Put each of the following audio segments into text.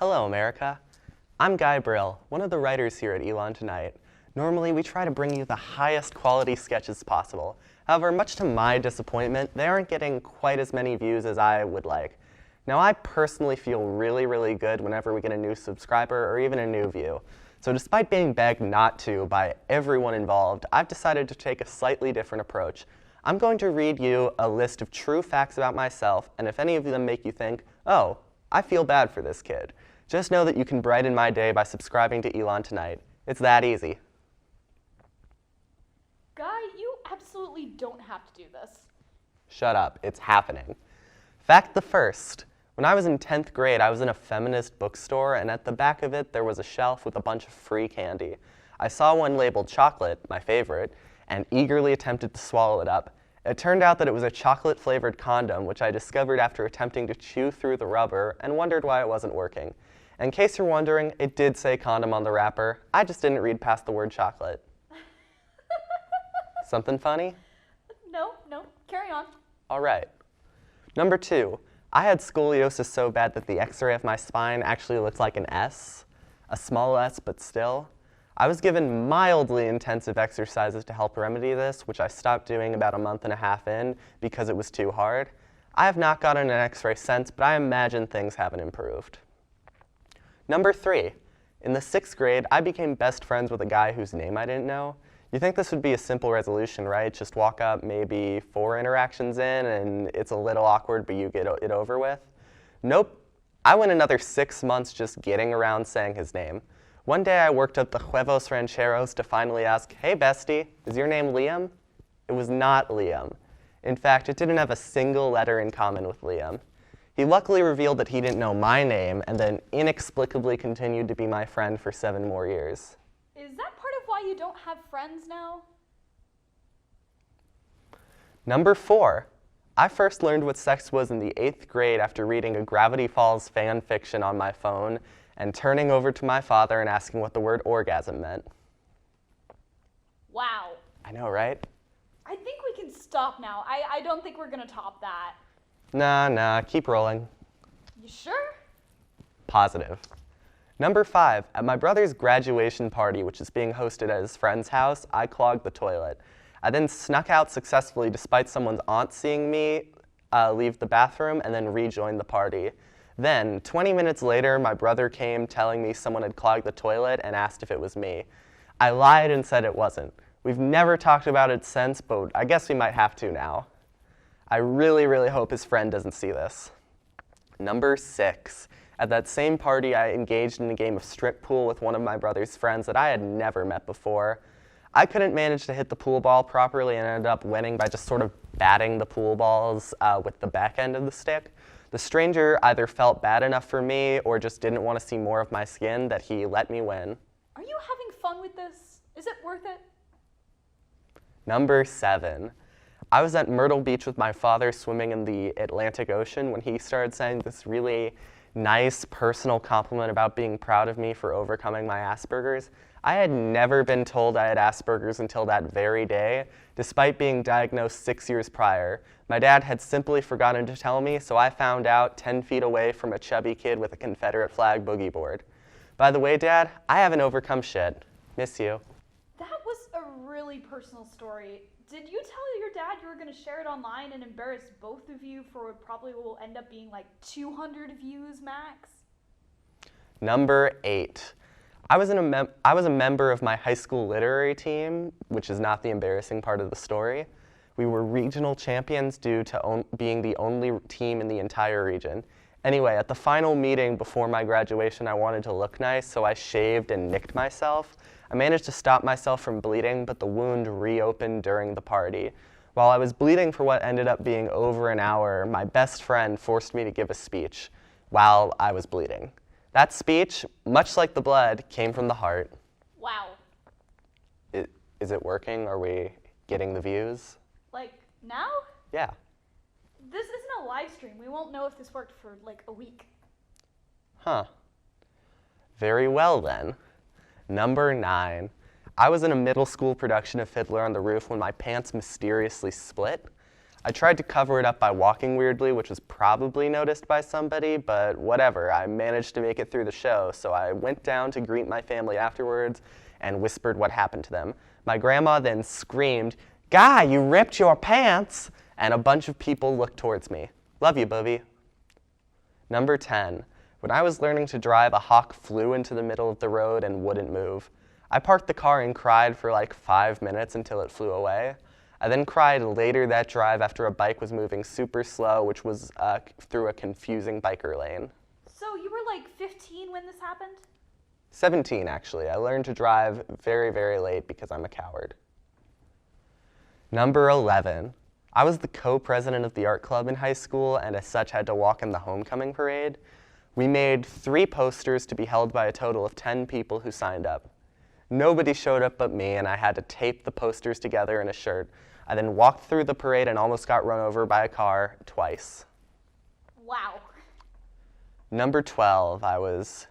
Hello, America. I'm Guy Brill, one of the writers here at Elon Tonight. Normally, we try to bring you the highest quality sketches possible. However, much to my disappointment, they aren't getting quite as many views as I would like. Now, I personally feel really good whenever we get a new subscriber or even a new view. So despite being begged not to by everyone involved, I've decided to take a slightly different approach. I'm going to read you a list of true facts about myself, and if any of them make you think, oh, I feel bad for this kid, just know that you can brighten my day by subscribing to Elon Tonight. It's that easy. Guy, you absolutely don't have to do this. Shut up, it's happening. Fact the first. When I was in 10th grade, I was in a feminist bookstore, and at the back of it, there was a shelf with a bunch of free candy. I saw one labeled chocolate, my favorite, and eagerly attempted to swallow it up. It turned out that it was a chocolate-flavored condom, which I discovered after attempting to chew through the rubber and wondered why it wasn't working. In case you're wondering, it did say condom on the wrapper. I just didn't read past the word chocolate. Something funny? No, carry on. All right. Number 2. I had scoliosis so bad that the x-ray of my spine actually looked like an S, a small s, but still. I was given mildly intensive exercises to help remedy this, which I stopped doing about a month and a half in because it was too hard. I have not gotten an x-ray since, but I imagine things haven't improved. Number 3, in the 6th grade, I became best friends with a guy whose name I didn't know. You think this would be a simple resolution, right? Just walk up maybe 4 interactions in and it's a little awkward, but you get it over with. Nope. I went another 6 months just getting around saying his name. One day I worked up the huevos rancheros to finally ask, hey bestie, is your name Liam? It was not Liam. In fact, it didn't have a single letter in common with Liam. He luckily revealed that he didn't know my name and then inexplicably continued to be my friend for 7 more years. Is that part of why you don't have friends now? Number 4. I first learned what sex was in the 8th grade after reading a Gravity Falls fan fiction on my phone and turning over to my father and asking what the word orgasm meant. Wow. I know, right? I think we can stop now. I don't think we're gonna top that. Nah, keep rolling. You sure? Positive. Number 5, at my brother's graduation party, which is being hosted at his friend's house, I clogged the toilet. I then snuck out successfully despite someone's aunt seeing me leave the bathroom and then rejoin the party. Then, 20 minutes later, my brother came telling me someone had clogged the toilet and asked if it was me. I lied and said it wasn't. We've never talked about it since, but I guess we might have to now. I really hope his friend doesn't see this. Number 6. At that same party, I engaged in a game of strip pool with one of my brother's friends that I had never met before. I couldn't manage to hit the pool ball properly and ended up winning by just sort of batting the pool balls with the back end of the stick. The stranger either felt bad enough for me or just didn't want to see more of my skin that he let me win. Are you having fun with this? Is it worth it? Number 7. I was at Myrtle Beach with my father swimming in the Atlantic Ocean when he started saying this really nice personal compliment about being proud of me for overcoming my Asperger's. I had never been told I had Asperger's until that very day, despite being diagnosed 6 years prior. My dad had simply forgotten to tell me, so I found out 10 feet away from a chubby kid with a Confederate flag boogie board. By the way, Dad, I haven't overcome shit. Miss you. That was a really personal story. Did you tell your dad you were going to share it online and embarrass both of you for what probably will end up being like 200 views max? Number 8. I was a member of my high school literary team, which is not the embarrassing part of the story. We were regional champions due to being the only team in the entire region. Anyway, at the final meeting before my graduation, I wanted to look nice, so I shaved and nicked myself. I managed to stop myself from bleeding, but the wound reopened during the party. While I was bleeding for what ended up being over an hour, my best friend forced me to give a speech while I was bleeding. That speech, much like the blood, came from the heart. Wow. Is it working? Are we getting the views? Like, now? Yeah. This isn't a live stream. We won't know if this worked for like a week. Huh. Very well then. Number 9. I was in a middle school production of Fiddler on the Roof when my pants mysteriously split. I tried to cover it up by walking weirdly, which was probably noticed by somebody, but whatever. I managed to make it through the show, so I went down to greet my family afterwards and whispered what happened to them. My grandma then screamed, "Guy, you ripped your pants!" And a bunch of people looked towards me. Love you, Bubby. Number 10. When I was learning to drive, a hawk flew into the middle of the road and wouldn't move. I parked the car and cried for like 5 minutes until it flew away. I then cried later that drive after a bike was moving super slow, which was through a confusing biker lane. So you were like 15 when this happened? 17, actually. I learned to drive very, very late because I'm a coward. Number 11. I was the co-president of the art club in high school and as such had to walk in the homecoming parade. We made 3 posters to be held by a total of 10 people who signed up. Nobody showed up but me, and I had to tape the posters together in a shirt. I then walked through the parade and almost got run over by a car twice. Wow. Number 12, I was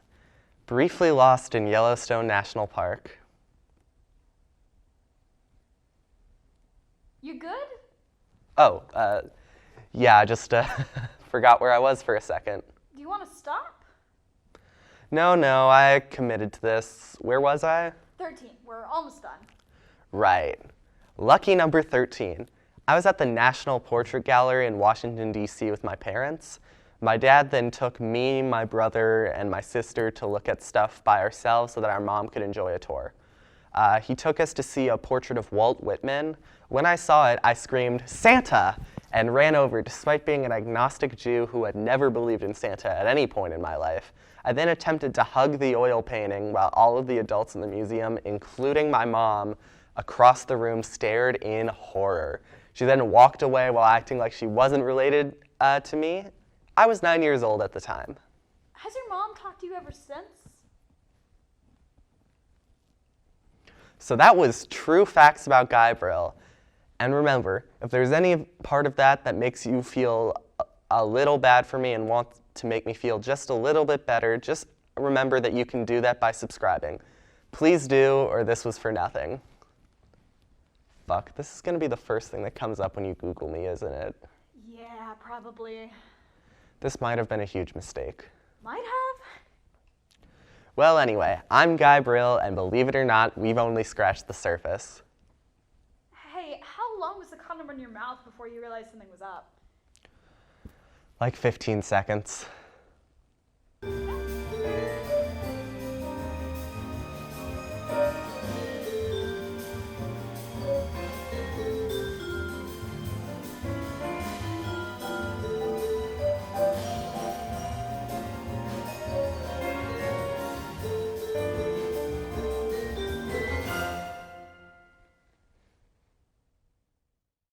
briefly lost in Yellowstone National Park. You good? Oh, yeah, I just forgot where I was for a second. Do you want to stop? No, I committed to this. Where was I? 13. We're almost done. Right. Lucky number 13. I was at the National Portrait Gallery in Washington, D.C. with my parents. My dad then took me, my brother, and my sister to look at stuff by ourselves so that our mom could enjoy a tour. He took us to see a portrait of Walt Whitman. When I saw it, I screamed, "Santa!" and ran over despite being an agnostic Jew who had never believed in Santa at any point in my life. I then attempted to hug the oil painting while all of the adults in the museum, including my mom, across the room stared in horror. She then walked away while acting like she wasn't related to me. I was 9 years old at the time. Has your mom talked to you ever since? So that was true facts about Guy Brill. And remember, if there's any part of that that makes you feel a little bad for me and want to make me feel just a little bit better, just remember that you can do that by subscribing. Please do, or this was for nothing. Fuck, this is gonna be the first thing that comes up when you Google me, isn't it? Yeah, probably. This might have been a huge mistake. Might have? Well, anyway, I'm Guy Brill, and believe it or not, we've only scratched the surface. Hey, how long was the condom in your mouth before you realized something was up? Like 15 seconds.